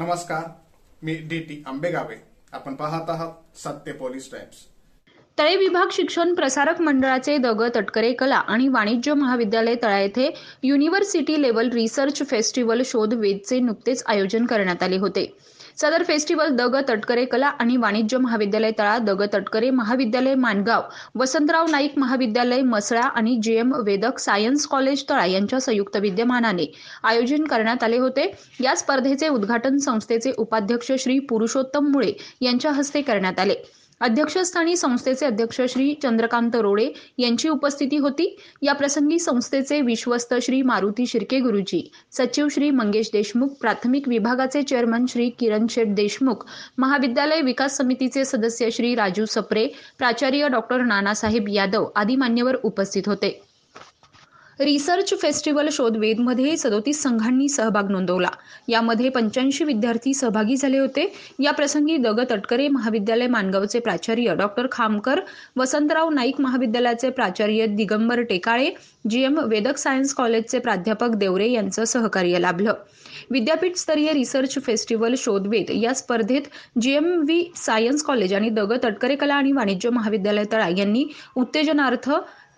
नमस्कार, मी DT आंबेगावे. आपण पाहत आहात सत्य पोलीस टाइम्स. तळे विभाग शिक्षण प्रसारक मंडळाचे द ग तटकरे कला आणि वाणिज्य महाविद्यालय तळा येथे युनिव्हर्सिटी लेव्हल रिसर्च फेस्टिवल शोध वेधचे नुकतेच आयोजन करण्यात आले होते. सदर फेस्टिवल द ग तटकरे कला आणि वाणिज्य महाविद्यालय तळा, द ग तटकरे महाविद्यालय माणगाव, वसंतराव नाईक महाविद्यालय मसळा आणि JM वेदक सायन्स कॉलेज तळा यांच्या संयुक्त विद्यमानाने आयोजन करण्यात आले होते. या स्पर्धेचे उद्घाटन संस्थेचे उपाध्यक्ष श्री पुरुषोत्तम मुळे यांच्या हस्ते करण्यात आले. अध्यक्षस्थानी संस्थेचे अध्यक्ष श्री चंद्रकांत रोडे यांची उपस्थिती होती. या प्रसंगी संस्थेचे विश्वस्त श्री मारुती शिर्के गुरुजी, सचिव श्री मंगेश देशमुख, प्राथमिक विभागाचे चेअरमन श्री किरण शेठ देशमुख, महाविद्यालय विकास समितीचे सदस्य श्री राजू सप्रे, प्राचार्य डॉक्टर नानासाहेब यादव आदी मान्यवर उपस्थित होते. रिसर्च फेस्टिवल शोधवेधमध्ये 37 संघांनी सहभाग नोंदवला. यामध्ये 85 विद्यार्थी सहभागी झाले होते. या प्रसंगी द ग तटकरे महाविद्यालय माणगावचे प्राचार्य डॉक्टर खामकर, वसंतराव नाईक महाविद्यालयाचे प्राचार्य दिगंबर टेकाळे, JM वेदक सायन्स कॉलेजचे प्राध्यापक देवरे यांचं सहकार्य लाभलं. विद्यापीठ स्तरीय रिसर्च फेस्टिवल शोधवेध या स्पर्धेत JMV सायन्स कॉलेज आणि द ग तटकरे कला आणि वाणिज्य महाविद्यालय तळा यांनी उत्तेजनार्थ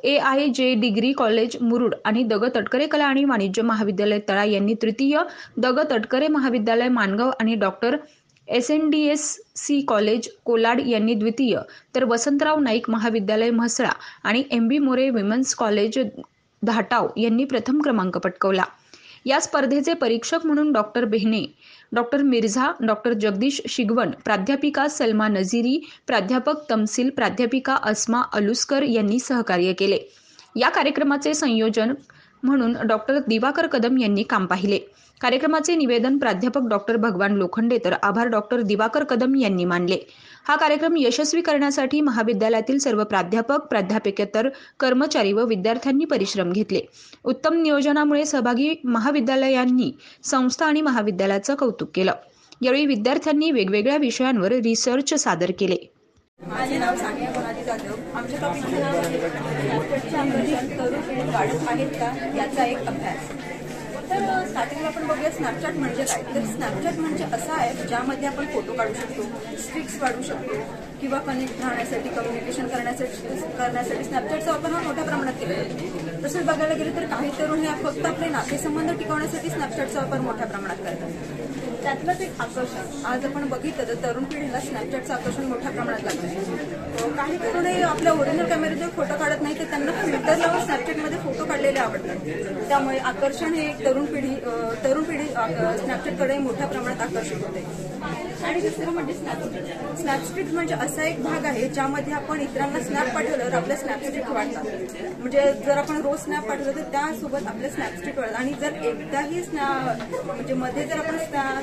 AIJ डिग्री कॉलेज मुरुड आणि द ग तटकरे कला आणि वाणिज्य महाविद्यालय तळा यांनी तृतीय, द ग तटकरे महाविद्यालय माणगाव आणि डॉक्टर SNDSC कॉलेज कोलाड यांनी द्वितीय, तर वसंतराव नाईक महाविद्यालय म्हसळा आणि MB More women's college Dhatav यांनी प्रथम क्रमांक पटकावला. या स्पर्धेचे परीक्षक म्हणून doctor Behne, doctor Mirza, doctor Jagdish Shigvan, प्राध्यापिका सलमा नझीरी, प्राध्यापक तमसील, प्राध्यापिका अस्मा अलुस्कर यांनी सहकार्य केले. या कार्यक्रमाचे संयोजन म्हणून डॉक्टर दिवाकर कदम यांनी काम पाहिले. कार्यक्रमाचे निवेदन प्राध्यापक डॉक्टर भगवान लोखंडे तर आभार डॉक्टर दिवाकर कदम यांनी मानले. हा कार्यक्रम यशस्वी करण्यासाठी महाविद्यालयातील सर्व प्राध्यापक, प्राध्यापकेतर कर्मचारी व विद्यार्थ्यांनी परिश्रम घेतले. उत्तम नियोजनामुळे सहभागी महाविद्यालयांनी संस्था आणि महाविद्यालयाचं कौतुक केलं. यावेळी विद्यार्थ्यांनी वेगवेगळ्या विषयांवर रिसर्च सादर केले. माझे नाव सानिया कोणाजी जाधव. आमच्या टॉपिकचं नाव तरुण वाढत आहेत का याचा एक अभ्यास. तर स्टार्टिंगला आपण बघूया स्नॅपचॅट म्हणजे काय. तर स्नॅपचॅट म्हणजे असं आहे ज्यामध्ये आपण फोटो काढू शकतो, स्ट्रिक्स वाढू शकतो किंवा कनेक्ट राहण्यासाठी, कम्युनिकेशन करण्यासाठी स्नॅपचॅटचा वापर हा मोठ्या प्रमाणात केला जातो. तसंच बघायला गेलं तर काही तरुण हे फक्त आपले नातेसंबंध टिकवण्यासाठी स्नॅपचॅटचा वापर मोठ्या प्रमाणात करतात. त्यातलंच एक आकर्षण आज आपण बघितलं तर तरुण पिढीला स्नॅपचॅटचं आकर्षण मोठ्या प्रमाणात लागतं. काही तरुण हे आपल्या ओरिजिनल कॅमेऱ्याचे फोटो काढत नाही तर त्यांना फिल्टर लावून स्नॅपचॅटमध्ये फोटो काढलेले आवडतात. त्यामुळे आकर्षण हे तरुण पिढी स्नॅपचॅटकडे मोठ्या प्रमाणात आकर्षित होते. आणि दुसरं म्हणजे स्नॅपस्ट्रिक म्हणजे असा एक भाग आहे ज्यामध्ये आपण इतरांना स्नॅप पाठवलं तर आपल्या स्नॅपस्ट्रिक वाढतात. म्हणजे जर आपण रोज स्नॅप पाठवलं तर त्यासोबत आपल्या स्नॅपस्ट्रिक वाढतात. आणि जर एकदाही म्हणजे मध्ये जर आपण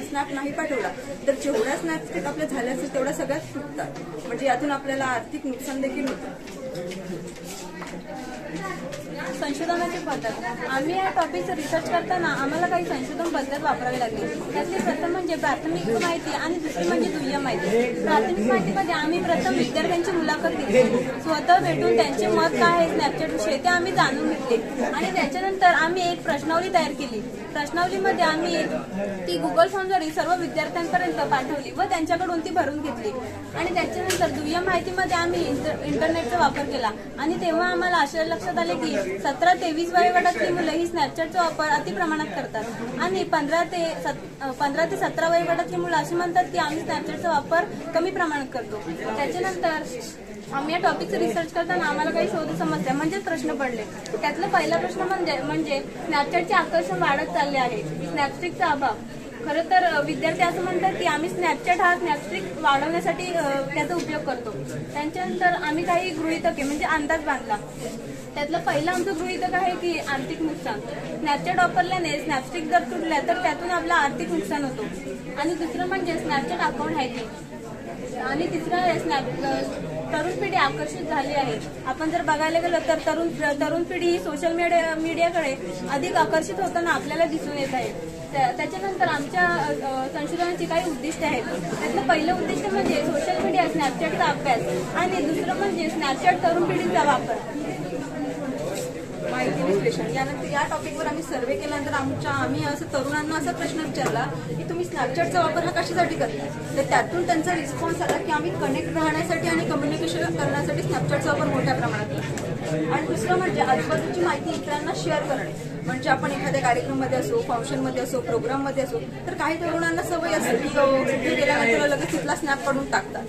स्नॅप नाही पाठवला तर जेवढ्या स्नॅपस्ट्रिक आपल्या झाल्या असेल तेवढ्या सगळ्यात तुटतात. म्हणजे यातून आपल्याला आर्थिक नुकसान देखील होतं. संशोधनाची पद्धत. आम्ही या टॉपिकचं रिसर्च करताना आम्हाला काही संशोधन पद्धत वापरावी लागली. त्यातली प्रथम म्हणजे प्राथमिक माहिती आणि दुसरी म्हणजे दुय्यम माहिती. प्राथमिक माहितीमध्ये आम्ही प्रथम विद्यार्थ्यांची मुलाखत घेतली. स्वतः भेटून त्यांचे मत काय आहे स्नॅपचॅटविषयी ते आम्ही जाणून घेतले आणि त्याच्यानंतर आम्ही एक प्रश्नावली तयार केली. प्रश्नावलीमध्ये आम्ही ती गुगल फॉर्मद्वारे सर्व विद्यार्थ्यांपर्यंत पाठवली व त्यांच्याकडून ती भरून घेतली. आणि त्याच्यानंतर दुय्यम माहितीमध्ये आम्ही इंटरनेटचा वापर केला आणि तेव्हा आम्हाला आश्चर्य लक्षात आले की 17 ते 20 वयोगटातली मुलं ही स्नॅपचॅटचा वापर अति प्रमाणात करतात आणि 15 ते 17 वयोगटातली मुलं अशी म्हणतात की आम्ही स्नॅपचॅटचा वापर कमी प्रमाणात करतो. त्याच्यानंतर आम्ही या टॉपिकचं रिसर्च करताना आम्हाला काही शोध समस्या म्हणजे प्रश्न पडले. त्यातला पहिला प्रश्न म्हणजे स्नॅपचॅटचे आकर्षण वाढत चालले आहे, स्नॅपस्ट्रिकचा अभाव. खरं तर विद्यार्थी असं म्हणतात की आम्ही स्नॅपचॅट हा स्नॅपस्ट्रिक वाढवण्यासाठी त्याचा उपयोग करतो. त्याच्यानंतर आम्ही काही गृहीतके म्हणजे अंदाज बांधला. त्यातलं पहिलं आमचं गृहीतक आहे की आर्थिक नुकसान. स्नॅपचॅट वापरल्याने स्नॅपस्ट्रिक जर तुटल्या तर त्यातून आपलं आर्थिक नुकसान होतो. आणि दुसरं म्हणजे स्नॅपचॅट अकाउंट हॅकिंग. आणि तिसरं तरुण पिढी आकर्षित झाली आहे. आपण जर बघायला गेलो तर तरुण पिढी ही सोशल मीडियाकडे अधिक आकर्षित होताना आपल्याला दिसून येत आहे. त्याच्यानंतर आमच्या संशोधनाची काही उद्दिष्टे आहेत. त्यातलं पहिलं उद्दिष्ट म्हणजे सोशल मीडिया स्नॅपचॅटचा अभ्यास आणि दुसरं म्हणजे स्नॅपचॅट तरुण पिढीचा वापर. माहिती विश्लेषण यानंतर या टॉपिकवर आम्ही सर्व्हे केल्यानंतर आम्ही असं तरुणांना असा प्रश्न विचारला की तुम्ही स्नॅपचॅटचा वापर हा कशासाठी करताय, तर त्यातून त्यांचा रिस्पॉन्स आला की आम्ही कनेक्ट राहण्यासाठी आणि कम्युनिकेशन करण्यासाठी स्नॅपचॅटचा वापर मोठ्या प्रमाणात करतो. आणि दुसरं म्हणजे आजूबाजूची माहिती इतरांना शेअर करणे, म्हणजे आपण एखाद्या कार्यक्रममध्ये असो, फंक्शनमध्ये असो, प्रोग्राममध्ये असो, तर काही तरुणांना सवय असते की तिथे गेल्यानंतर लगेच तिथला स्नॅप काढून टाकतात.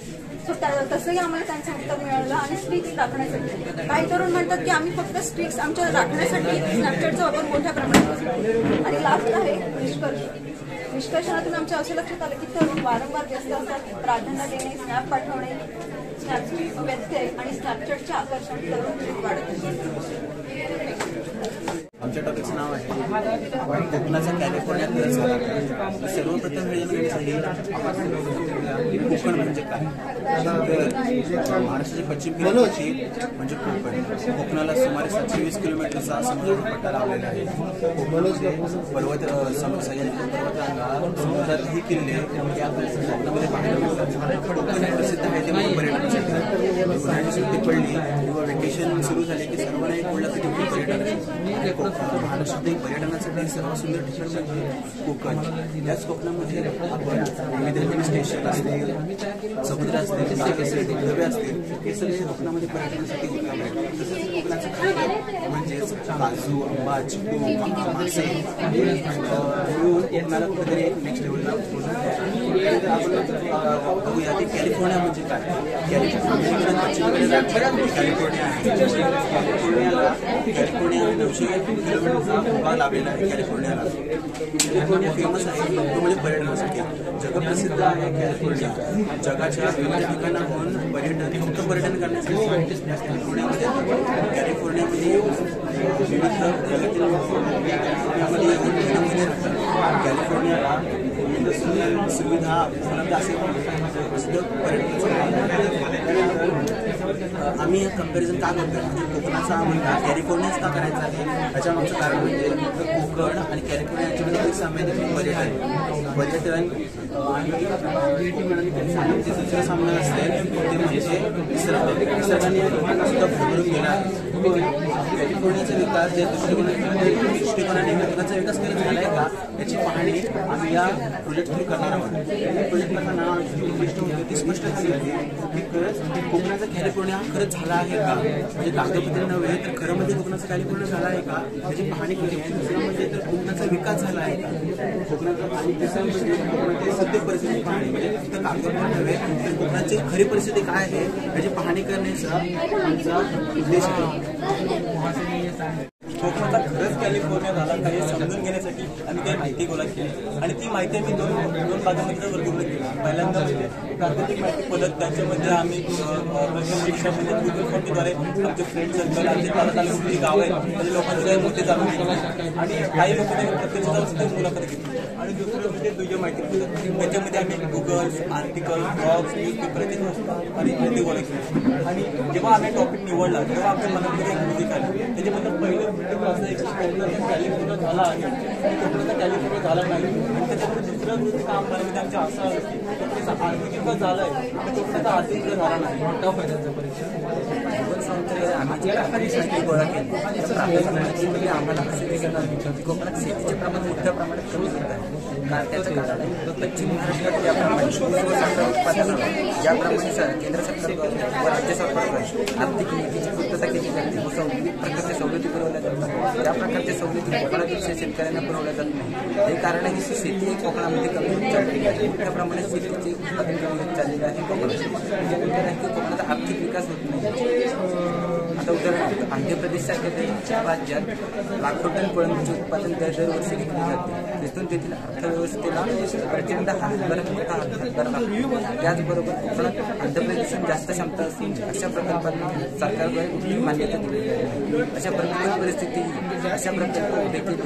सो तसंही आम्हाला त्यांचं उत्तर मिळालं. आणि स्ट्रिक्स राखण्यासाठी काही तरुण म्हणतात की आम्ही फक्त स्ट्रिक्स आमच्या राखण्यासाठी स्नॅपचॅटचा वापर मोठ्या प्रमाणात करतो. आणि लास्ट आहे निष्कर्षणातून आमच्या असं लक्षात आलं की तरुण वारंवार व्यस्त असतात. प्राधान्य देणे, स्नॅप पाठवणे, स्नॅपची व्यत्यय आणि स्नॅपचॅटचे आकर्षण तरुण पिढीत वाढत आहे. आमच्या टॉपिकचं नाव आहे कोकणाचा कॅलिफोर्निया कलर. सर्वप्रथम हे कोकण म्हणजे काय, महाराष्ट्राची पश्चिम किनारपट्टी म्हणजे कोकण. कोकणाला सुमारे 720 किलोमीटरचा समुद्राचा पट्टा लावलेला आहे. कोकणामध्ये पर्वत पर्वतरांगा, समुद्रातही किल्ले या कोकणामध्ये पाहायला मिळतात. कोकण हे प्रसिद्ध आहे ते पर्यटनासाठी. उन्हाळ्याची सुट्टी पडली किंवा वेकेशन सुरू झाले की सर्वांना एक कोल्हा पर्यटन महाराष्ट्रातील पर्यटनासाठी सर्वात सुंदर ठिकाण म्हणजे कोकण. याच कोकणामध्ये आपण विविध हिल स्टेशन असतील, समुद्र असतील, बाग असतील, धबे असतील, हे सगळे कोकणामध्ये पर्यटनासाठी उत्तम आहे. तसंच कोकणाचं खाणं म्हणजेच काजू, आंबा, चिकू, मासे मिळून कोकणाला कुठेतरी एक नेक्स्ट लेवलला आपण बघूया की कॅलिफोर्निया म्हणजे काय. कॅलिफोर्निया आहे. कॅलिफोर्निया 900 किलोमीटरचा भाग लाभलेला आहे. कॅलिफोर्नियाला फेमस आहे तो म्हणजे पर्यटनासाठी. जगप्रसिद्ध आहे कॅलिफोर्निया. जगाच्या विविध ठिकाणाहून फक्त पर्यटन करण्यासाठी कॅलिफोर्नियामध्ये कॅलिफोर्नियामध्ये विविध कॅलिफोर्नियाला विविध सुविधा उपलब्ध असे आम्ही हे कंपॅरिझन का करतो म्हणजे कोकणाचा मुलगा कॅलिफोर्नियाच का करायचा आहे याच्यामागचं कारण म्हणजे कोकण आणि कॅलिफोर्निया यांच्यामध्ये सामान्य पर्यटन आणि दुसरं सामना असेल ते म्हणजे निसर्गाने सुद्धा भरून गेला आहे. कॅलिफोर्नियाचा विकास या दृष्टिकोनाने कोकणाचा विकास करत झाला आहे का याची पाहणी आम्ही या प्रोजेक्ट थ्रू करणार आहोत. प्रोजेक्ट करताना उद्दिष्ट होते ती स्पष्ट झाली होती की खरंच कोकणाचा कॅलिफोर्निया खरंच झाला आहे का, म्हणजे कागदपत्र नव्हे तर खरं म्हणजे कोकणाचा कॅलिफोर्निया झाला आहे का याची पाहणी केली. दुसरं म्हणजे तर कोकणाचा विकास झाला आहे का, कोकणाचा आणि तिसरं म्हणजे कोकणाची सत्य परिस्थिती पाहणी म्हणजे फक्त कागदपत्र नव्हे तर कोकणाची खरी परिस्थिती काय आहे याची पाहणी करण्याचा आमचा उद्देश आहे. कोकणाचा खरंच कॅलिफोर्निया झाला का हे समजून घेण्यासाठी आम्ही काही माहिती गोळा केली आणि ती माहिती आम्ही दोन भागामध्ये वर्गीकृत केली. पहिल्यांदा म्हणजे प्राकृतिक माहिती पद्धत, त्याच्यामध्ये आम्ही शिक्षण म्हणजे गुगल फॉर्मद्वारे आमचे फ्रेंड सर्कल, आमचे तालुक्याची गाव आहेत म्हणजे लोकांचे काही मुद्दे जाणून घेतले आणि काही लोकांनी प्रत्यक्ष जाऊन मुलाखत घेतली. आणि दुसरं म्हणजे दुय्यम माहिती पद्धत, त्याच्यामध्ये आम्ही गुगल आर्टिकल, ब्लॉग्स, न्यूजपेपर आणि माहिती गोळा केली. आणि जेव्हा आम्ही टॉपिक निवडला तेव्हा आमच्या मनामध्ये एक म्युझिक आली. त्याच्याबद्दल पहिलं असं एक कोकणाचा कॅलिफोर्निया झाला आहे आणि कोकणाचा कॅलिफोर्निया झाला नाही. आणि त्याच्यामध्ये दुसरं काम करण्यामध्ये आमच्या असं आलं की कोकणाचा आर्थिक विकास झाला आहे आणि कोकणाचा आर्थिक विकास झाला नाही. मोठा फायद्याचा परीक्षा आम्ही जी गोळा केली आम्हाला असे दिसत कोकणात शेतीचे प्रमाण मोठ्या प्रमाणात कमी होत आहे. कारण त्याचं कारण आहे पश्चिम महाराष्ट्रात ज्याप्रमाणे उत्पादनावर ज्याप्रमाणे केंद्र सरकार व राज्य सरकार आर्थिक नीतीची पूर्तता केली जाते व प्रकारच्या सवलती पुरवल्या जातात त्या प्रकारच्या सवलती कोकणापेक्षा शेतकऱ्यांना पुरवल्या जात नाही. हे कारण आहे की शेती कोकणामध्ये कमी होत चाललेली आहे. मोठ्या प्रमाणात शेतीचे उत्पादन कमी होत चाललेलं आहे कोकणात. कोकणाचा आर्थिक विकास होत नाही. आता उदाहरणार्थ आंध्र प्रदेशसारख्या राज्यात लाखो टन कोळंबीचे उत्पादन दरवर्षी घेतले जाते. तिथून तेथील अर्थव्यवस्थेला प्रचंड हातभार लागतो. त्याचबरोबर कोकणात आंध्र प्रदेशात जास्त क्षमता असून अशा प्रकल्पांना सरकारद्वारे कुठलीही मान्यता दिलेली आहे. अशा प्रत्येक परिस्थिती अशा प्रकल्प देखील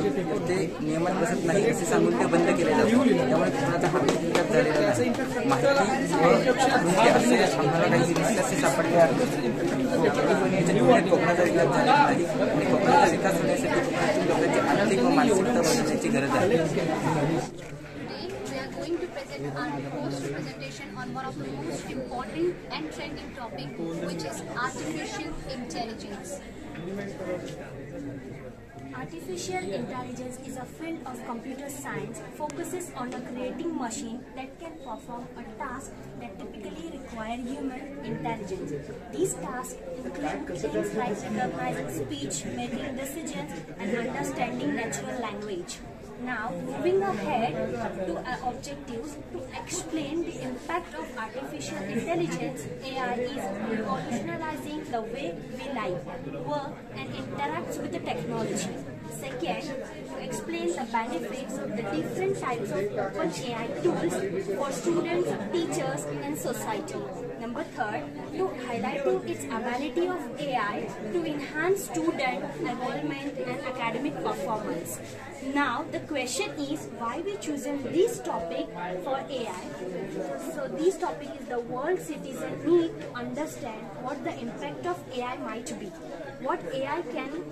ते नियमात बसत नाही असे सांगून ते बंद केले जाते. त्यामुळे कोकणाचा आर्थिक विकास झालेला नाही. माहिती व असे आम्हाला काही निष्कर्ष सापडले आहेत. कोकणाचा विकास झालेला नाही आणि कोकणाचा विकास होण्यासाठी कोकणातील लोकांची आर्थिक व मानसिकता बदलण्याची गरज आहे. Going to present our post presentation on one of the most important and trending topic, which is artificial intelligence. Artificial intelligence is a field of computer science focuses on creating machine that can perform a task that typically require human intelligence. These tasks include things like recognizing speech, making decisions, and understanding natural language. Now, moving ahead to our objectives, to explain the impact of artificial intelligence, AI is revolutionizing the way we live, work, and interact with the technology. Second, to explain the benefits of the different types of open AI tools for students, teachers, and society. Number third, to highlight its ability of AI to enhance student enrollment and academic performance. Now, the question is why we chosen this topic for AI. So, this topic is the world citizen need to understand what the impact of AI might be, what AI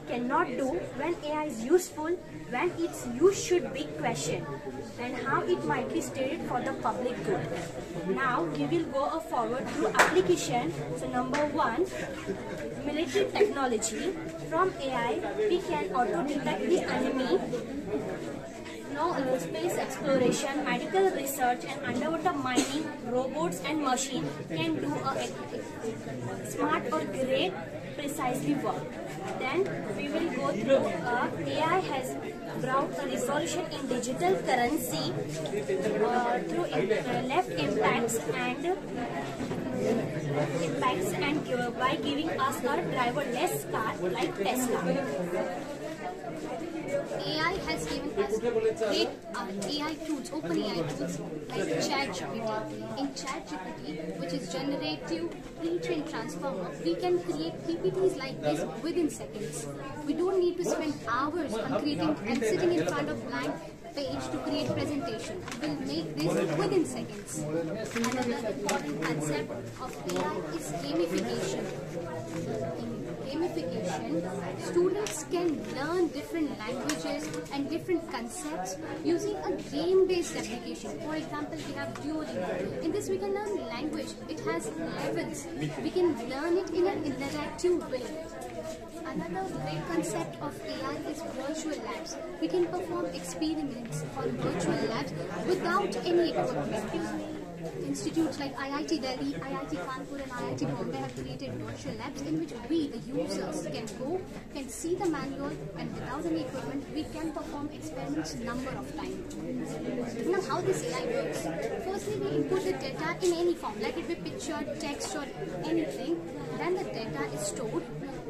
cannot do, when AI is useful, when its use should be questioned, and how it might be stated for the public good. Now, we will go forward through application. So, number one, military technology. From AI, we can auto-detect the enemy. Now, space exploration, medical research, and underwater mining, robots and machines can do a smart or great precisely work. Then we will go through AI has brought a resolution in digital currency through left impacts and by giving us a driverless car like Tesla. AI has given us great AI tools, open AI tools like ChatGPT. In ChatGPT, which is generative pre-trained transformer, we can create PPTs like this within seconds. We don't need to spend hours on creating and sitting in front of blank page to create presentation. We'll make this within seconds. Another important concept of AI is gamification. In gamification, students can learn different languages and different concepts using a game-based application. For example, we have Duolingo. In this, we can learn language. It has levels. We can learn it in an interactive way. Another great concept of AI is virtual labs. We can perform experiments on virtual labs without any equipment. Institutes like IIT Delhi, IIT Kanpur and IIT Bombay have created virtual labs in which we, the users, can see the manual, and without any equipment we can perform experiments number of times. Now, how this AI works? Firstly, we input the data in any form, like it be picture, text or anything. Then the data is stored,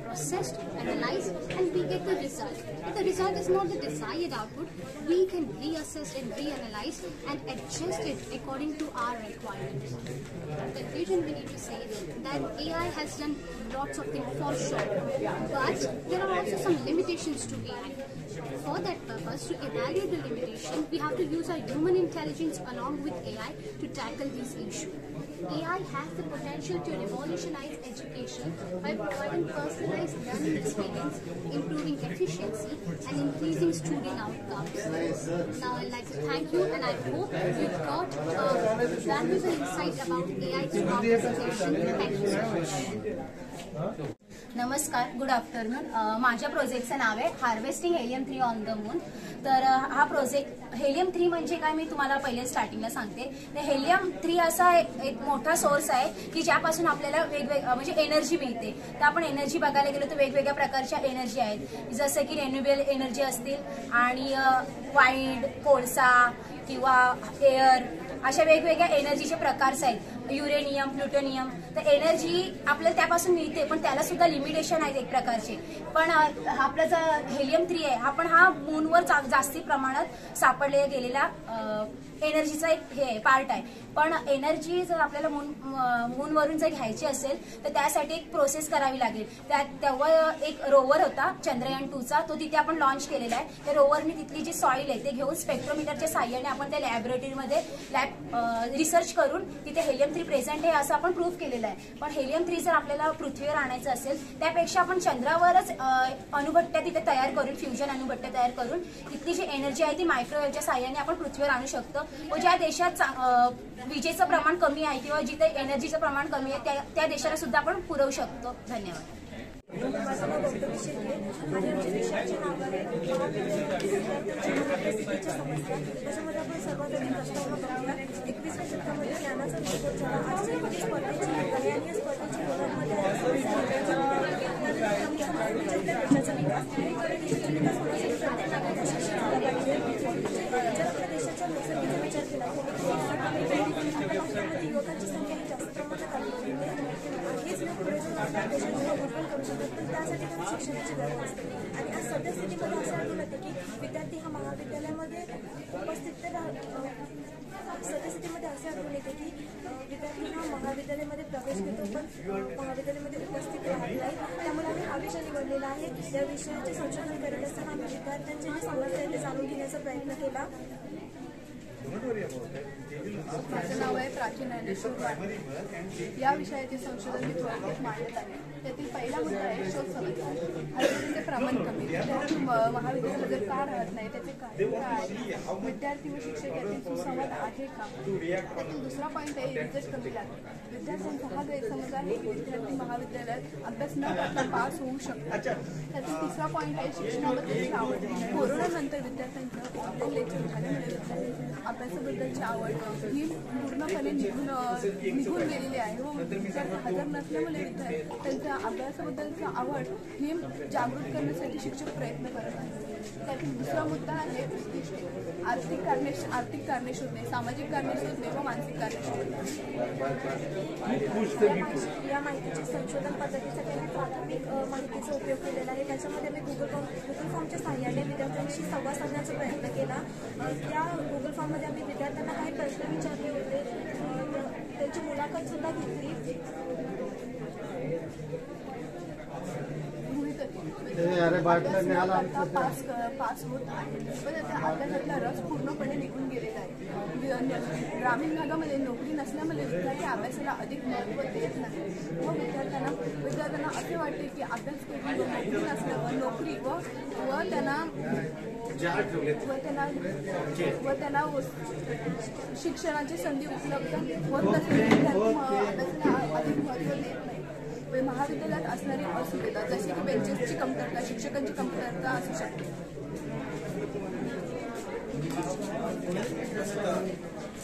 processed, analyzed, and we get the result. If the result is not the desired output, we can reassess and reanalyze and adjust it according to our requirements. In conclusion, we need to say that AI has done lots of things for sure, but there are also some limitations to AI. For that purpose, to evaluate the limitation, we have to use our human intelligence along with AI to tackle these issues. AI has the potential to revolutionize education by providing personalized learning experience, improving efficiency, and increasing student outcomes. Now, I'd like to thank you, and I hope you got valuable insight about AI through our presentation. Thank you so much. नमस्कार, good afternoon. माझ्या प्रोजेक्टचं नाव आहे harvesting helium 3 on the moon. तर हा project helium 3 म्हणजे काय मी तुम्हाला पहिले स्टार्टिंगला सांगते. तर हेलियम 3 असा एक मोठा सोर्स आहे की ज्यापासून आपल्याला म्हणजे एनर्जी मिळते. तर आपण एनर्जी बघायला गेलो तर वेगवेगळ्या प्रकारच्या एनर्जी आहेत, जसं की रिन्युएबल एनर्जी असतील आणि वाईंड, कोळसा किंवा एअर, अशा वेगवेगळ्या एनर्जीचे प्रकार आहेत. Uranium, plutonium. तर एनर्जी आपल्याला त्यापासून मिळते, पण त्याला सुद्धा लिमिटेशन आहेत एक प्रकारचे. पण आपला जो हेलियम 3 आहे, आपण हा मूनवर जास्ती प्रमाणात सापडले गेलेला एनर्जीचा एक हे पार्ट आहे. पण एनर्जी जर आपल्याला मूनवरून जर घ्यायची असेल तर त्यासाठी एक प्रोसेस करावी लागेल. तेव्हा एक रोवर होता चंद्रयान 2चा, तो तिथे आपण लॉन्च केलेला आहे. त्या रोवरने तिथली जी सॉइल आहे ते घेऊन स्पेक्ट्रोमीटरच्या साहाय्याने आपण त्या लॅबोरेटरीमध्ये रिसर्च करून तिथे हेलियम 3 प्रेझेंट आहे असं आपण प्रूव्ह केलेलं आहे. पण हेलियम 3 जर आपल्याला पृथ्वीवर आणायचं असेल त्यापेक्षा आपण चंद्रावरच अणुभट्ट्या तिथे तयार करून, फ्युजन अणुभट्ट्या तयार करून तिथली जी एनर्जी आहे ती मायक्रोवेव्हच्या साहाय्याने आपण पृथ्वीवर आणू शकतो. व ज्या देशात विजेचं प्रमाण कमी आहे किंवा जिथे एनर्जीचं प्रमाण कमी आहे त्या देशाला सुद्धा आपण पुरवू शकतो. धन्यवाद. माझं नाव डॉक्टर शिंदे आणि आमच्या विषयाचे नाव आहे विद्यार्थ्यांच्या समस्या. त्याच्यामध्ये आपण सर्वात आधी प्रश्न बघूया. 21व्या शतकामध्ये ज्ञानाचा विकास झाला. आजच्या युगाची स्पर्धेची युग आहे आणि या स्पर्धेची युगामध्ये देशाचा विकास देशाचा विकास होण्यासाठी प्रत्येक नागरिक शिक्षण झाला पाहिजे. जर आपल्या देशाच्या लोकसंख्येचा विचार केला तर युवकांची संख्या ही जास्त प्रमाणात आली हेच लोक पुढे जाऊन देशाला उज्ज्वल करू शकतात. पण त्यासाठी त्यांना शिक्षणाची गरज असते. आणि आज सद्यस्थितीमध्ये असं आढळून येतं की विद्यार्थी हा महाविद्यालयामध्ये उपस्थित सद्यस्थितीमध्ये असे आढळून येते की विद्यार्थी हा महाविद्यालयामध्ये प्रवेश घेतो पण महाविद्यालयामध्ये उपस्थित राहत नाही. त्यामुळे आम्ही हा विषय निवडलेला आहे. या विषयाचे संशोधन करत असताना आम्ही विद्यार्थ्यांचे जे समस्या आहे ते जाणून घेण्याचा प्रयत्न केला. माझं नाव आहे प्राचीन ज्ञानेश्वर वाणी. या विषयाचे संशोधन मी थोडक्यात मांडत आहे. त्यातील पहिला मुद्दा आहे शोध समस्या. हरकतीचे प्रमाण कमी. विद्यार्थी महाविद्यालयात जर का राहत नाही त्याचे कारण काय? विद्यार्थी व शिक्षक यातील सुसंवाद आहे का? त्यातील दुसरा पॉईंट आहे रिझल्ट कमी लागणे. विद्यार्थ्यांचा हा गैरसमज आहे की विद्यार्थी महाविद्यालयात अभ्यास न करता पास होऊ शकतात. त्यातील तिसरा पॉईंट आहे शिक्षणाबद्दलची आवड. कोरोनानंतर विद्यार्थ्यांचं ऑनलाईन लेक्चर झाल्यामुळे अभ्यासाबद्दलची आवड ही पूर्णपणे निघून गेलेली आहे व विद्यार्थी हजर नसल्यामुळे त्यांच्या अभ्यासाबद्दलची आवड ही जागृत करण्यासाठी शिक्षक प्रयत्न करत आहेत. त्यातील दुसरा मुद्दा आहे उद्दिष्टे. आर्थिक कारणे शोधणे, सामाजिक कारणे शोधणे व मानसिक कारणे शोधणे. या माहितीच्या संशोधन पद्धतीसाठी आम्ही प्राथमिक माहितीचा उपयोग केलेला आहे. त्याच्यामध्ये आम्ही गुगल फॉर्मच्या सहाय्याने विद्यार्थ्यांशी संवाद साधण्याचा प्रयत्न केला. त्या गुगल फॉर्ममध्ये आम्ही विद्यार्थ्यांना काही प्रश्न विचारले होते. त्यांची मुलाखत सुद्धा घेतली. पास होत आहे पण त्या अभ्यासातला रस पूर्णपणे निघून गेलेला आहे. ग्रामीण भागामध्ये नोकरी नसल्यामुळे विद्यार्थी अभ्यासाला अधिक महत्त्व देत नाही व विद्यार्थ्यांना असे वाटते की अभ्यास करून नोकरी नसल्यावर नोकरी व त्यांना शिक्षणाची संधी उपलब्ध होत नसल्याने अभ्यासाला अधिक महत्त्व देत नाही. महाविद्यालयात असणारी असुविधा जसे की बेंचेसची कमतरता, शिक्षकांची कमतरता असू शकते.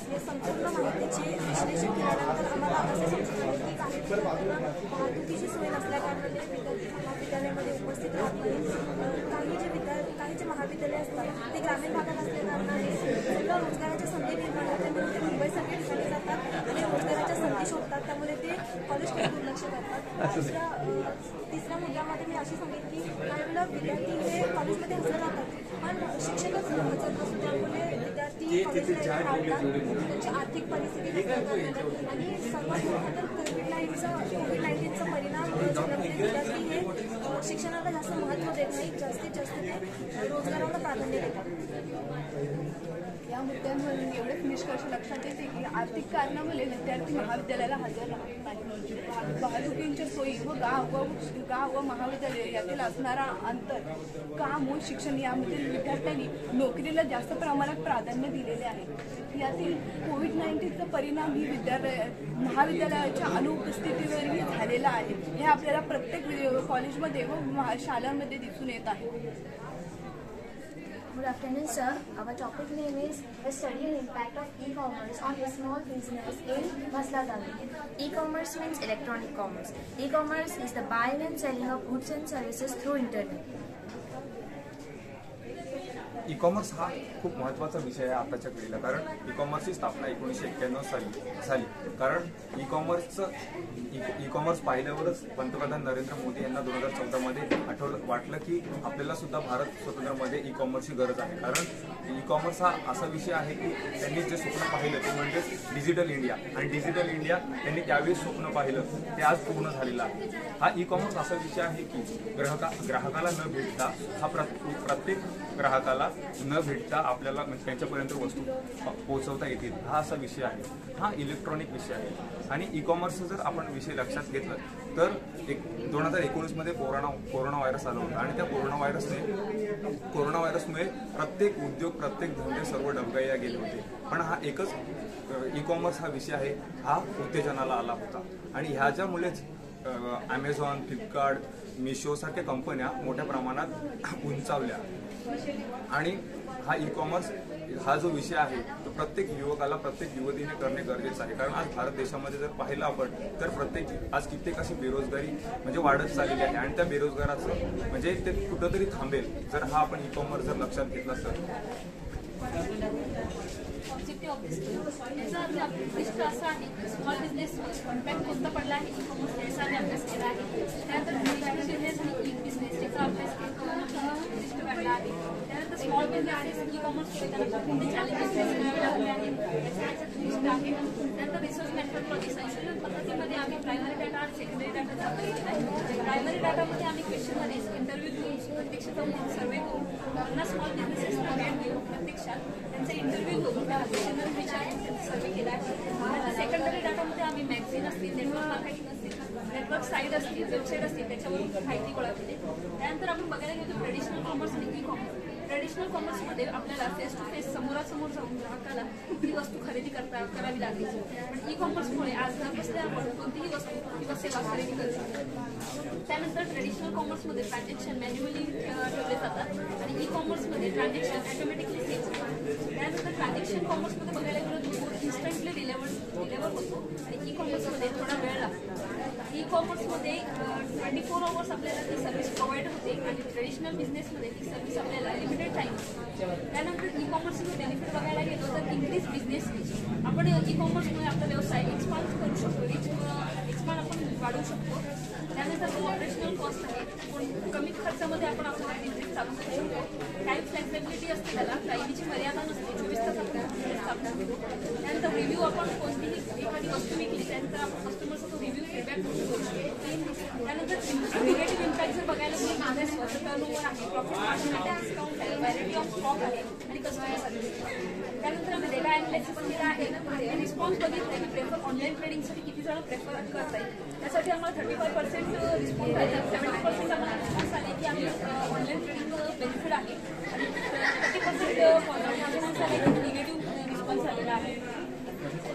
हे संपूर्ण माहितीचे विश्लेषण केल्यानंतर आम्हाला असे समजले की काही विद्यार्थ्यांना वाहतुकीची सोय नसल्या कारणाने विद्यार्थी महाविद्यालयामध्ये उपस्थित राहत नाही. काही जे महाविद्यालय असतात ते ग्रामीण भागात असल्या कारणाने सुद्धा रोजगाराच्या संधी निर्माण होते म्हणून ते मुंबईसारख्या ठिकाणी जातात आणि रोजगाराच्या संधी शोधतात. त्यामुळे ते कॉलेजकडे दुर्लक्ष करतात. तिसऱ्या मुद्द्यामध्ये मी अशी सांगेन की काही वेळेला विद्यार्थी हे कॉलेजमध्ये हजर राहतात पण शिक्षकच हजर नसतो. त्यामुळे विद्यार्थी कॉलेजला राहतात. त्यांची आर्थिक परिस्थिती आणि सर्वात मोठा तर कोविड-19चा परिणाम झाल्यामुळे विद्यार्थी हे शिक्षणाला जास्त महत्त्व देत नाही. जास्तीत जास्त ते रोजगाराला प्राधान्य देतात. या मुद्द्यांवरून एवढेच निष्कर्ष लक्षात येते की आर्थिक कारणामुळे विद्यार्थी महाविद्यालयाला हजर राहत नाही. वाहतुकींच्या सोयी व गाव व महाविद्यालय यातील असणारा अंतर, काम व शिक्षण यामध्ये विद्यार्थ्यांनी नोकरीला जास्त प्रमाणात प्राधान्य दिलेले आहे. यातील कोविड-19चा परिणाम ही महाविद्यालयाच्या अनुपस्थितीवरही झालेला आहे. हे आपल्याला प्रत्येक कॉलेजमध्ये व शाळांमध्ये दिसून येत आहे. Good afternoon, sir. Our topic name is the study and impact of e-commerce on a small business in Masladali. E-commerce means electronic commerce. E-commerce is the buying and selling of goods and services through internet. E commerce हा खूप महत्त्वाचा विषय आहे आताच्या पिढीला. कारण E कॉमर्सची स्थापना 1991 साली. कारण ई कॉमर्स पाहिल्यावरच पंतप्रधान नरेंद्र मोदी यांना 2014मध्ये वाटलं की आपल्याला सुद्धा भारत स्वतंत्रमध्ये ई कॉमर्सची गरज आहे. कारण ई कॉमर्स हा असा विषय आहे की त्यांनी जे स्वप्न पाहिलं ते म्हणजे डिजिटल इंडिया. आणि डिजिटल इंडिया त्यांनी त्यावेळेस स्वप्न पाहिलं ते आज पूर्ण झालेलं आहे. हा ई कॉमर्स असा विषय आहे की ग्राहकाला न भेटता हा प्रत्येक ग्राहकाला न भेटता आपल्याला त्यांच्यापर्यंत वस्तू पोहोचवता येतील हा असा विषय आहे. हा इलेक्ट्रॉनिक विषय आहे. आणि ई कॉमर्सचा जर आपण विषय लक्षात घेतलं तर 2019मध्ये कोरोना व्हायरस आला होता. आणि त्या कोरोना व्हायरसमुळे प्रत्येक उद्योग, प्रत्येक धंदे सर्व डबघाईला गेले होते. पण हा एकच ई कॉमर्स हा विषय आहे हा उत्तेजनाला आला होता. आणि ह्याच्यामुळेच ॲमेझॉन, फ्लिपकार्ट, मिशो सारख्या कंपन्या मोठ्या प्रमाणात उंचावल्या. आणि हा ई कॉमर्स हा जो विषय आहे तो प्रत्येक युवकाला, प्रत्येक युवतीने करणे गरजेचं आहे. कारण आज भारत देशामध्ये जर पाहिलं आपण तर आज कित्येक अशी बेरोजगारी म्हणजे वाढत चाललेली आहे. आणि त्या बेरोजगाराचं म्हणजे ते कुठंतरी थांबेल जर हा आपण ई कॉमर्स जर लक्षात घेतला तर. ऑब्जेक्टिव्ह ऑफ दिस याचा अर्थ उद्दिष्ट असं आहे की स्मॉल बिझनेसवर कॉन्टॅक्ट कोणता पडला आहे, ई कॉमर्स याचा आम्ही अभ्यास केला आहे. त्यानंतर बिझनेस आणि ई बिझनेस याचा अभ्यास उद्दिष्ट काढला आहे. त्यानंतर स्मॉल बिझनेसेस ई कॉमर्स त्यांना कोणते चॅलेंजेस फेस करावे लागले आहेत याचा उद्दिष्ट आहे. त्यानंतर रिसर्च मेथडॉलॉजी संशोधन पद्धतीमध्ये आम्ही प्रायमरी डाटा आणि सेकंडरी डाटाचा अभ्यास केला आहे. प्रायमरी डाटामध्ये आम्ही क्वेश्चनरीज, इंटरव्ह्यू घेऊन प्रत्यक्ष जाऊन सर्वे करून पुन्हा स्मॉल बिझनेसेसला भेट देऊन प्रत्यक्षात त्यांचा इंटरव्ह्यू घेऊन त्यांना क्वेश्चनर विचारून त्यांचा सर्वे केला आहे. सेकंडरी डाटामध्ये आम्ही मॅगझिन असतील, नेटवर्क मार्केटिंग असतील, नेटवर्क साईट असतील, वेबसाईट असतील त्याच्यावरून माहिती गोळा केली. त्यानंतर आपण बघायला गेलो ट्रेडिशनल कॉमर्स आणि ई कॉमर्स. ट्रेडिशनल कॉमर्समध्ये आपल्याला फेस टू फेस समोरासमोर जाऊन ग्राहकाला कुठली वस्तू खरेदी करावी लागली. पण ई कॉमर्समुळे आज घर बसल्या आपण कोणतीही वस्तू किंवा सेवा खरेदी करू शकतो. त्यानंतर ट्रेडिशनल कॉमर्समध्ये ट्रान्झॅक्शन मॅन्युअली ठेवले जातात आणि ई कॉमर्समध्ये ट्रान्झॅक्शन ऑटोमॅटिकली सेव्ह होतात. त्यानंतर ट्रान्झॅक्शन कॉमर्समध्ये बघायला गेलो तो इन्स्टंटली डिलेव्हर होतो आणि ई कॉमर्समध्ये थोडा वेळ लागतो. ई कॉमर्समध्ये 24 आवर्स आपल्याला ती सर्व्हिस प्रोव्हाइड होते आणि ट्रेडिशनल बिझनेसमध्ये ती सर्व्हिस आपल्याला लिमिटेड टाईम. त्यानंतर ई कॉमर्सचं बेनिफिट बघायला गेलो तर इन्क्रीज बिझनेस रीच. आपण ई कॉमर्समुळे आपला व्यवसाय एक्सपांड करू शकतो, एक्सपांड आपण वाढवू शकतो. त्यानंतर जो ऑपरेशनल कॉस्ट आहे पण कमी खर्चामध्ये आपण आपला बिझनेस चालू करू शकतो. टाईम फ्लेक्सिबिलिटी असते, त्याला टाईमची मर्यादा नसते, 24 तास आपण बिझनेस चालू करतो. त्यानंतर रिव्ह्यू आपण कोणतीही एखादी वस्तू विकली त्यानंतर आपण कस्टमरचा तो रिव्ह्यू फीडबॅक करू शकतो. त्यानंतर निगेटिव्ह इम्पॅक्ट जर बघायला गेले बिझनेसवर टर्नओव्हर आहे, प्रॉफिट मार्जिन आहे, डिस्काउंट आहे, व्हॅरायटी ऑफ स्टॉक आहे आणि कस्टमर सर्व्हिस. त्यानंतर आम्ही डेटा अॅनालिसिस केला आहे. रिस्पॉन्स बघितला की प्रेफर ऑनलाईन ट्रेडिंगसाठी किती जण प्रेफर करत आहे. त्यासाठी आम्हाला 35% रिस्पॉन्स आले, 70% आम्हाला रिस्पॉन्स आले की आम्ही ऑनलाईन ट्रेडिंग बेनिफिट आहे आणि 30% रिस्पॉन्स आले की निगेटिव्ह रिस्पॉन्स आलेला आहे.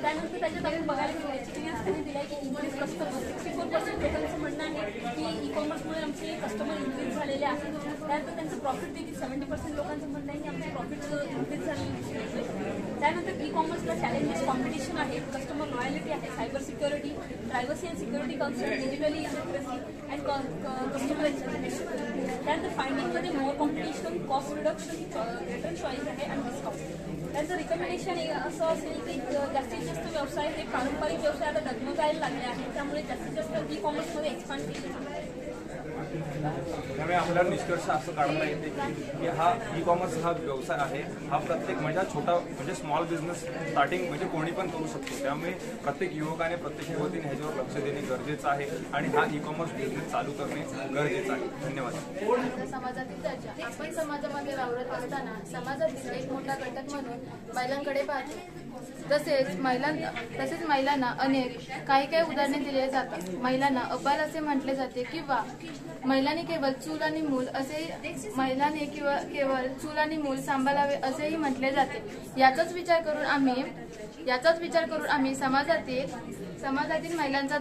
त्यानंतर त्याच्यात आपण बघायला गेलो एक्सपिरियन्स त्यांनी दिला की इन्क्रीज कस्टमर 64% लोकांचं म्हणणं आहे की ई कॉमर्समुळे आमचे कस्टमर इन्क्रीज झालेले आहेत. त्यानंतर त्यांचं प्रॉफिट देखील 70% लोकांचं म्हणणं आहे की आमचे प्रॉफिट इन्क्रीज झालेले. त्यानंतर ई कॉमर्सला चॅलेंजेस कॉम्पिटिशन आहे, कस्टमर लॉयलिटी आहे, cyber security, privacy and security concern, digitally literacy and customer explanation. त्यानंतर फायंडिंगमध्ये more competition, cost reduction, greater choice आहे आणि डिस्काउंट. त्यांचं रिकमेंडेशन असं असेल की जास्तीत जास्त व्यवसाय हे पारंपरिक व्यवसाय आता डगमगायला लागले आहेत, त्यामुळे जास्तीत जास्त ई कॉमर्समध्ये एक्सपांड केले जाते. त्यामुळे आपल्याला निष्कर्ष असं काढता येते की हा ई कॉमर्स हा व्यवसाय आहे, हा प्रत्येक म्हणजे छोटा म्हणजे स्मॉल बिझनेस स्टार्टिंग म्हणजे कोणी पण करू शकतो. त्यामुळे प्रत्येक युवकाने, प्रत्येक युवतीने ह्याच्यावर लक्ष देणे गरजेचं आहे आणि हा ई कॉमर्स बिझनेस चालू करणे गरजेचं आहे. धन्यवाद. समाजातील दर्जा. आपण समाजामध्ये वावरत असताना समाजातील एक मोठा घटक म्हणून महिलांकडे पाहतो. तसेच महिलांना अनेक काही उदाहरणे दिले जातात. महिलांना अबाल असे म्हटले जाते किंवा महिलांनी केवळ चूल आणि मूल असे, महिलांनी केवळ चूल आणि मूल सांभाळावे असेही म्हटले जाते. याचाच विचार करून आम्ही समाजातील महिलांचा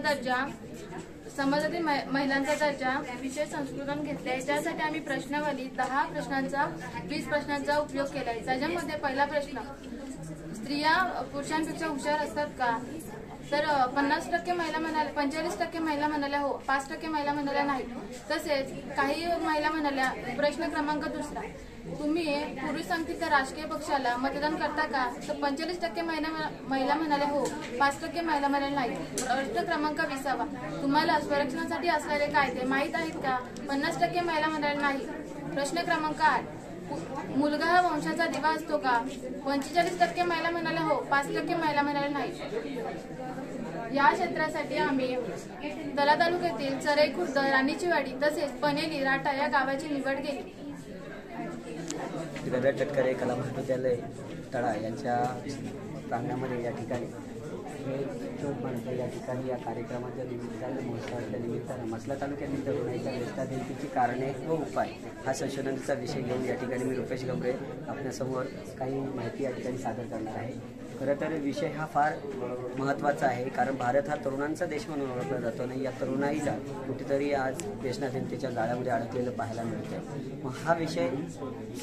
दर्जा विषय संस्कृतन घेतले आहे. त्यासाठी आम्ही प्रश्नावली 10 प्रश्नांचा 20 प्रश्नांचा उपयोग केला आहे. त्याच्यामध्ये पहिला प्रश्न, स्त्रिया पुरुषांपेक्षा हुशार असतात का? तर 50% महिला म्हणाल्या, 45% महिला म्हणाल्या हो, 5% महिला म्हणाल्या नाही. तसेच काही महिला म्हणाल्या, प्रश्न क्रमांक दुसरा, तुम्ही पूर्वी सांगितलं तर राजकीय पक्षाला मतदान करता का? तर 45% महिला म्हणाल्या हो, 5% महिला म्हणाल्या नाही. प्रश्न क्रमांक 20, तुम्हाला संरक्षणासाठी असलेले कायदे माहीत आहेत का? 50% महिला म्हणाल्या नाही. प्रश्न क्रमांक 8, मुलगा हा वंशाचा दिवा असतो का? 45% महिला म्हणाल्या हो, 5% महिला म्हणाल्या नाही. या क्षेत्रासाठी आम्ही तला तालुक्यातील चरई खुर्द, राणीचीवाडी तसेच पनेली राटा या गावाची निवड केली. रव्या तटकरे कला महाविद्यालय तळा यांच्या प्रांगणामध्ये या ठिकाणी या ठिकाणी या कार्यक्रमाच्या निमित्तानं, महोत्सवाच्या निमित्तानं मसला तालुक्यातील तरुणाईच्या व्यवस्थापनेची कारणे व उपाय हा संशोधनाचा विषय घेऊन या ठिकाणी मी रुपेश गमरे आपल्यासमोर काही माहिती या ठिकाणी सादर करणार आहे. खरं तर विषय हा फार महत्त्वाचा आहे, कारण भारत हा तरुणांचा देश म्हणून ओळखला जातो आणि या तरुणाईला कुठेतरी आज व्यसनाधीनतेच्या जाळ्यामध्ये अडकलेलं पाहायला मिळतं. मग हा विषय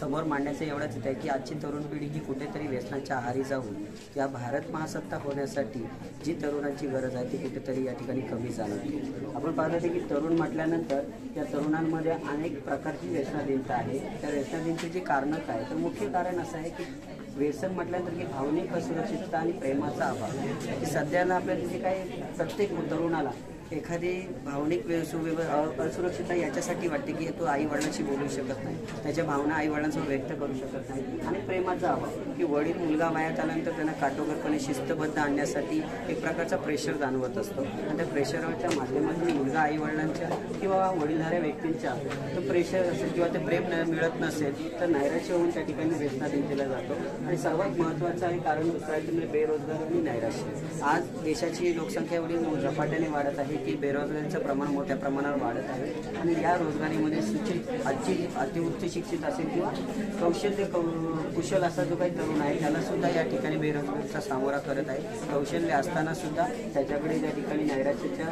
समोर मांडण्याचं एवढंच आहे की आजची तरुण पिढी ही कुठेतरी व्यसनाच्या आहारी जाऊन या भारत महासत्ता होण्यासाठी जी तरुणांची गरज आहे ती कुठेतरी या ठिकाणी कमी जाणवते. आपण पाहत होते की तरुण म्हटल्यानंतर त्या तरुणांमध्ये अनेक प्रकारची व्यसनाधीनता आहे. त्या व्यसनाधीनतेची कारणं काय, तर मुख्य कारण असं आहे की व्यसन म्हटल्यानंतर की भावनिक असुरक्षितता आणि प्रेमाचा अभाव. की सध्याला आपल्याला जे काही प्रत्येक तरुणाला एखादी भावनिक असुरक्षितता याच्यासाठी वाटते की तो आई वडिलांशी बोलू शकत नाही, त्याच्या भावना आई वडिलांसमोर व्यक्त करू शकत नाही. आणि प्रेमाचा अभाव की वडील मुलगा वयात आल्यानंतर त्यांना काटोकरपणे शिस्तबद्ध आणण्यासाठी एक प्रकारचा प्रेशर जाणवत असतो आणि त्या प्रेशरच्या माध्यमातून मुलगा आई वडिलांच्या किंवा वडीलधाऱ्या व्यक्तींच्या तो प्रेशर असेल किंवा ते प्रेम मिळत नसेल तर नैराश्य होऊन त्या ठिकाणी व्यसनाधीनतेला जातो. आणि सर्वात महत्त्वाचं आहे कारण दुसरं आहे म्हणजे बेरोजगारी आणि नैराश्य. आज देशाची लोकसंख्या एवढी झपाट्याने वाढत आहे की बेरोजगारीचं प्रमाण मोठ्या प्रमाणावर वाढत आहे आणि या रोजगारीमध्ये अतिउच्च शिक्षित असेल किंवा कुशल असा जो काही तरुण आहे त्याला सुद्धा या ठिकाणी बेरोजगारीचा सामोरा करत आहे. कौशल्य असताना सुद्धा त्याच्याकडे या ठिकाणी नैराश्याच्या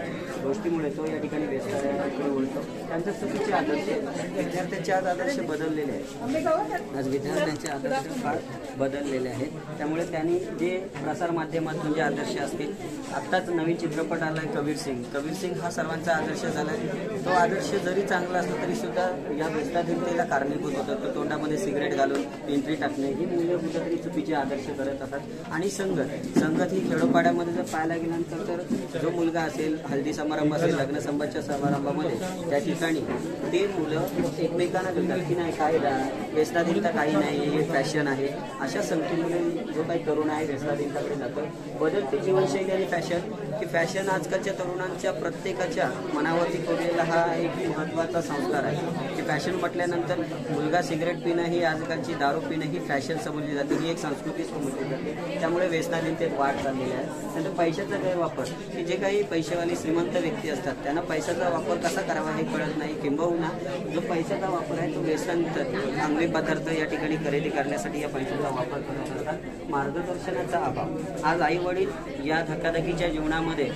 गोष्टीमुळे तो या ठिकाणी व्यसनाकडे वळतो. त्यांचे चुकीचे आदर्श विद्यार्थ्यांचे आज आदर्श बदललेले आहेत. आज विद्यार्थ्यांचे आदर्श फार बदललेले आहेत. त्यामुळे त्यांनी जे प्रसारमाध्यमातून जे आदर्श असतील, आत्ताच नवीन चित्रपट आला आहे कबीर सिंग हा सर्वांचा आदर्श झाला आहे. तो आदर्श जरी चांगला असला तरी सुद्धा या व्यसनाधीनतेला कारणीभूत होतं. तो तोंडामध्ये सिगरेट घालून एंट्री टाकणे ही मुलं कुठेतरी चुकीचे आदर्श करत असतात. आणि संगत ही खेडोपाड्यामध्ये जर पाहायला गेल्यानंतर तर जो मुलगा असेल, हल्दी समारंभ असेल, लग्न समारंभामध्ये त्या ठिकाणी ते मुलं एकमेकांना घेतात की नाही काय व्यसनाधीनता काही नाही, हे फॅशन आहे, अशा संख्येमुळे जो काही तरुण आहे व्यसनाधीनताकडे जातो. बदलती जीवनशैली आणि फॅशन आजकालच्या तरुणांच्या प्रत्येकाच्या मनावरती कोरलेला हा एक महत्त्वाचा संस्कार आहे की फॅशन म्हटल्यानंतर मुलगा सिगरेट पिणं ही आजकालची दारू पिणं ही फॅशन समजली जाते, ही एक संस्कृती समजली जाते. त्यामुळे व्यसनाधीनतेत वाढ चाललेली आहे. नंतर पैशाचा गैरवापर की जे काही पैसेवाली श्रीमंत व्यक्ती असतात त्यांना पैशाचा वापर कसा करावा हे कळत नाही. किंबहुना जो पैशाचा वापर आहे तो व्यसन अंमली पदार्थ या ठिकाणी खरेदी करण्यासाठी या पैशाचा वापर करत असतात. मार्गदर्शनाचा अभाव. आज आई वडील या धकाधकीच्या जीवनामध्ये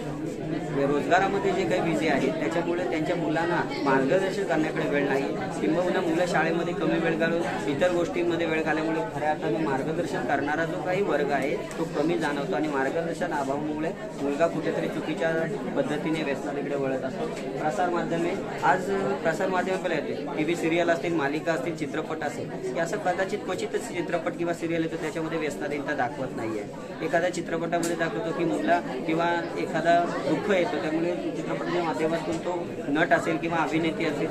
रोजगारामध्ये जे काही बिझी आहेत त्याच्यामुळे त्यांच्या मुलांना मार्गदर्शन करण्याकडे वेळ नाही. किंबहुना मुलं शाळेमध्ये कमी वेळ घालून इतर गोष्टींमध्ये वेळ घालल्यामुळे खऱ्या अर्थाने मार्गदर्शन करणारा जो काही वर्ग आहे तो कमी जाणवतो आणि मार्गदर्शन अभावामुळे मुलगा कुठेतरी चुकीच्या पद्धतीने व्यसनाकडे वळत असतो. प्रसारमाध्यमे आज प्रसारमाध्यमे येते, TV सिरियल असतील, मालिका असतील, चित्रपट असेल, की असं कदाचित क्वचितच चित्रपट किंवा सिरियल येतो त्याच्यामध्ये व्यसनाधीनता दाखवत नाहीये. एखाद्या चित्रपटामध्ये दाखवतो की मुलगा किंवा एखादा दुःख येतो त्यामुळे चित्रपटाच्या माध्यमातून तो नट असेल किंवा अभिनेत्री असेल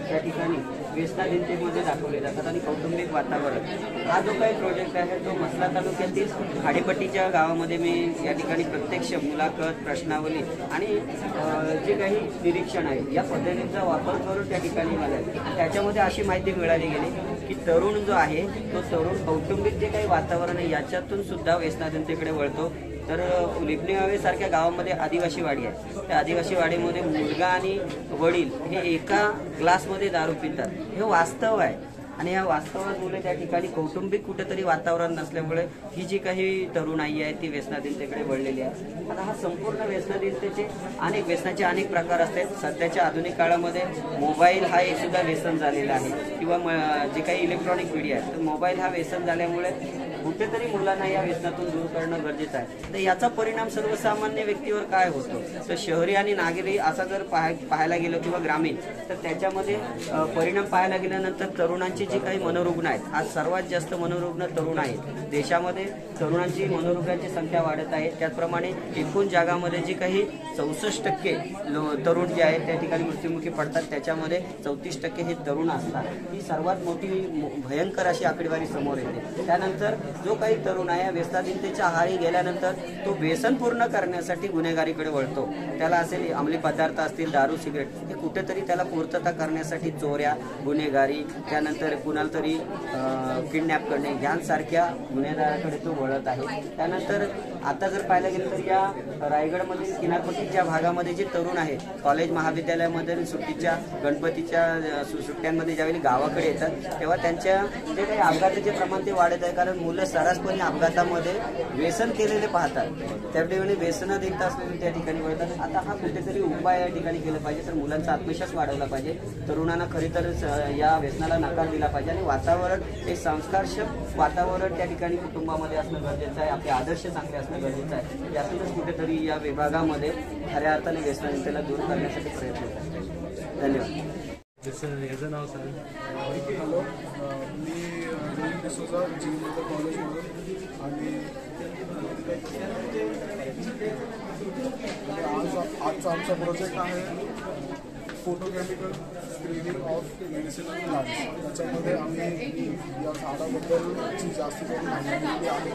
त्या ठिकाणी व्यसनाधीनतेमध्ये दाखवले जातात. आणि कौटुंबिक वातावरण हा जो काही प्रोजेक्ट आहे तो मसला तालुक्यातील खाडीपट्टीच्या गावामध्ये मी या ठिकाणी प्रत्यक्ष मुलाखत, प्रश्नावली आणि जे काही निरीक्षण आहे या पद्धतीचा वापर करून त्या ठिकाणी मला त्याच्यामध्ये अशी माहिती मिळाली गेली की तरुण जो आहे तो तरुण कौटुंबिक जे काही वातावरण आहे याच्यातून सुद्धा व्यसनाधीनतेकडे वळतो. तर लिपणीवावे सारख्या गावामध्ये आदिवासी वाडी आहे. त्या आदिवासी वाडीमध्ये मुलगा आणि वडील हे एका ग्लासमध्ये दारू पितात. हे वास्तव आहे आणि या वास्तवामुळे त्या ठिकाणी कौटुंबिक कुठेतरी वातावरण नसल्यामुळे ही जी काही तरुणाई आहे ती व्यसनाधीनतेकडे वळलेली आहे. आता हा संपूर्ण व्यसनाधीनतेचे व्यसनाचे अनेक प्रकार असतात. सध्याच्या आधुनिक काळामध्ये मोबाईल हा एक सुद्धा व्यसन झालेला आहे किंवा जे काही इलेक्ट्रॉनिक मीडिया आहे तर मोबाईल हा व्यसन झाल्यामुळे कुठेतरी मुलांना या व्यसनातून दूर करणं गरजेचं आहे. तर याचा परिणाम सर्वसामान्य व्यक्तीवर काय होतो तर शहरी आणि नागरी असा जर पाहायला गेलो किंवा ग्रामीण तर त्याच्यामध्ये परिणाम पाहायला गेल्यानंतर तरुणांची जी काही मनोरुग्ण आहेत, आज सर्वात जास्त मनोरुग्ण तरुण आहेत. देशामध्ये तरुणांची मनोरुग्णांची संख्या वाढत आहे. त्याचप्रमाणे एकूण जगामध्ये जी काही 64% तरुण जे आहेत त्या ठिकाणी मृत्युमुखी पडतात त्याच्यामध्ये 34% हे तरुण असतात. ही सर्वात मोठी भयंकर अशी आकडेवारी समोर येते. त्यानंतर जो काही तरुण आहे व्यसनाधीनतेच्या आहारी गेल्यानंतर तो व्यसन पूर्ण करण्यासाठी गुन्हेगारीकडे वळतो. त्याला असेल अंमली पदार्थ असतील, दारू, सिगरेट हे कुठेतरी त्याला पूर्तता करण्यासाठी चोऱ्या, गुन्हेगारी, त्यानंतर कुणाला तरी किडनॅप करणे यांसारख्या गुन्हेगाराकडे तो वळत आहे. त्यानंतर आता जर पाहायला गेलं तर या रायगडमधील किनारपट्टीच्या भागामध्ये जे तरुण आहेत कॉलेज महाविद्यालयामध्ये सुट्टीच्या गणपतीच्या सुट्ट्यांमध्ये ज्यावेळी गावा गावाकडे येतात तेव्हा त्यांच्या जे काही अपघाताचे प्रमाण ते वाढत आहे, कारण मुलं सर्रासपणे अपघातामध्ये व्यसन केलेले पाहतात, त्या ठिकाणी व्यसनं देत असलेले त्या ठिकाणी वळतात. आता हा कुठेतरी उपाय या ठिकाणी केला पाहिजे, तर मुलांचा आत्मविश्वास वाढवला पाहिजे, तरुणांना खरी तर या व्यसनाला नकार दिला पाहिजे आणि वातावरण हे संस्कारक्षम वातावरण त्या ठिकाणी कुटुंबामध्ये असणं गरजेचं आहे, आपले आदर्श चांगले असणं गरजेचं आहे. यातूनच कुठेतरी या विभागामध्ये खऱ्या अर्थाने व्यसनाला दूर करण्यासाठी प्रयत्न करतात. धन्यवाद. याचं नाव सांग. हॅलो, मी रोहित डिसोजा जी कॉलेजमधून आणि आजचा आमचा प्रोजेक्ट आहे photochemical screening of medicinal plants. त्याच्यामध्ये आम्ही या झाडाबद्दलची जास्त करून माहिती दिली आहे,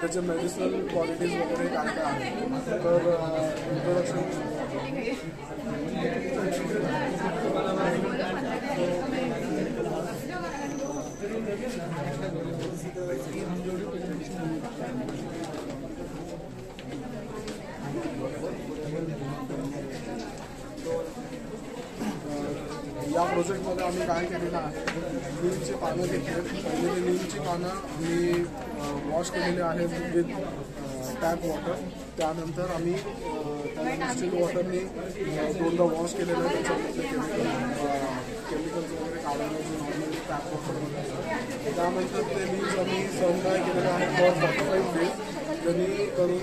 त्याचे मेडिसिनल क्वालिटीज वगैरे काय काय आहे. तर इंट्रोडक्शन या प्रोजेक्टमध्ये आम्ही काय केलेलं आहे, नीमची पानं घेतली. पहिले नीमची पानं आम्ही वॉश केलेले आहेत विथ टॅप वॉटर. त्यानंतर आम्ही त्याला डिस्टिल्ड वॉटरनी दोनदा वॉश केलेलं आहे. त्याच्यामध्ये केमिकल्स वगैरे काढायला जे नॉर्मल टॅप वॉटरमध्ये असतात. त्यानंतर ते लीव्ज आम्ही सनड्राय केलेले आहेत फॉर 45 डेज, जेणेकरून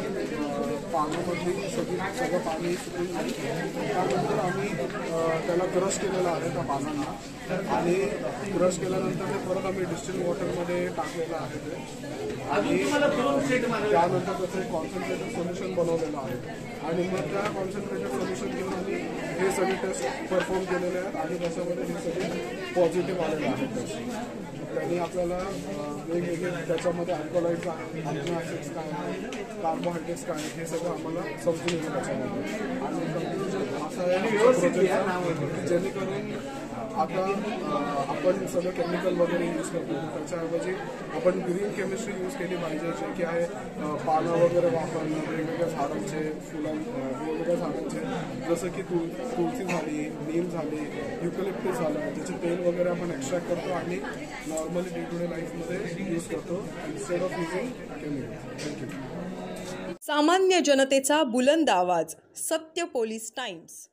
पाण्यामधली सगळं पाणी सुटून जाईल. त्यानंतर आम्ही त्याला क्रश केलेलं आहे त्या पानांना, आणि क्रश केल्यानंतर ते परत आम्ही डिस्टिल्ड वॉटरमध्ये टाकलेलं आहे ते, आणि त्यानंतर त्याचं एक कॉन्सन्ट्रेटेड सोल्युशन बनवलेलं आहे. आणि मग त्या कॉन्सन्ट्रेटेड सोल्युशन घेऊन आम्ही हे सगळे टेस्ट परफॉर्म केलेले आहेत आणि त्याच्यामध्ये हे सगळे पॉझिटिव्ह आलेले आहेत टेस्ट. त्यांनी आपल्याला वेगवेगळे त्याच्यामध्ये अल्कोलाइड्स आहेत, अमिनो ॲसिड्स काय आहेत, कार्बोहायड्रेट्स काय आहेत, हे सगळं आम्हाला समजून येतं त्याच्यामध्ये. आणि कन्क्लुजन असं आहे प्रोजेक्ट, जेणेकरून आता आपण सगळं केमिकल वगैरे यूज करतो, त्याच्याऐवजी आपण ग्रीन केमिस्ट्री यूज केली पाहिजे, जे की आहे पानं वगैरे वापरणं, वेगवेगळ्या झाडांचे वेगवेगळ्या झाडांचे, जसं की तुळसी झाली, नीम झाली, युकलिप्टस झालं, त्याचे तेल वगैरे आपण एक्स्ट्रॅक्ट करतो आणि नॉर्मली डे टू डे लाईफमध्ये यूज करतो instead of using chemical. Thank you. सामान्य जनतेचा बुलंद आवाज, सत्य पोलीस टाइम्स.